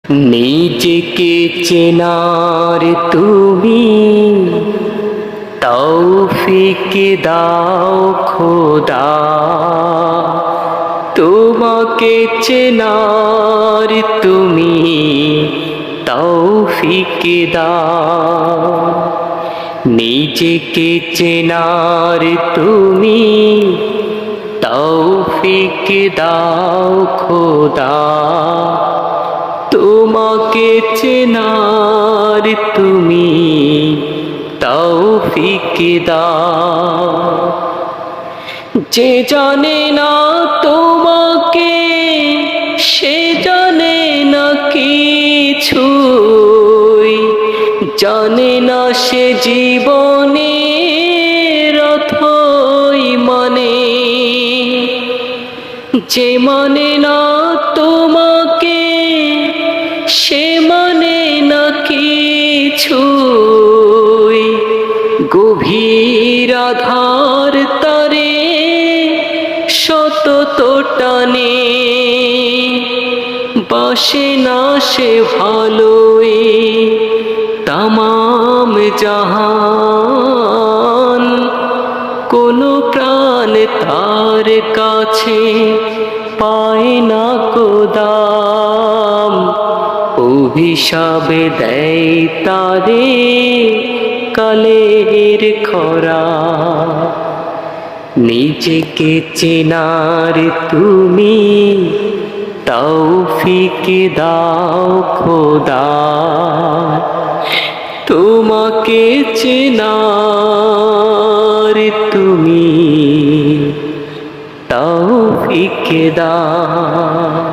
নিজেকে চেনার তুমি তৌফিক দাও খোদা, তোমাকে চেনার তুমি তৌফিক দাও। নিজেকে চেনার তুমি তৌফিক দাও খোদা, তোমাকে চেনার তুমি তৌফিক দাও। যে জানে না তোমাকে সে জানে না কিছুই, জানে না সে জীবনের অথই মানে। যে মানে না তোমাকে সে মানে না কিছুই, গভীর আধার তারে শত টানে, বাসে না সে ভালোই তামাম জাহান। কোনো প্রাণ তার কাছে পায় না কোদাম, অভিশাপে দেয় তারে কালের খরা। নিজেকে চেনার তুমি তৌফিক দাও খোদা, তোমাকে চেনার তুমি তৌফিক দাও।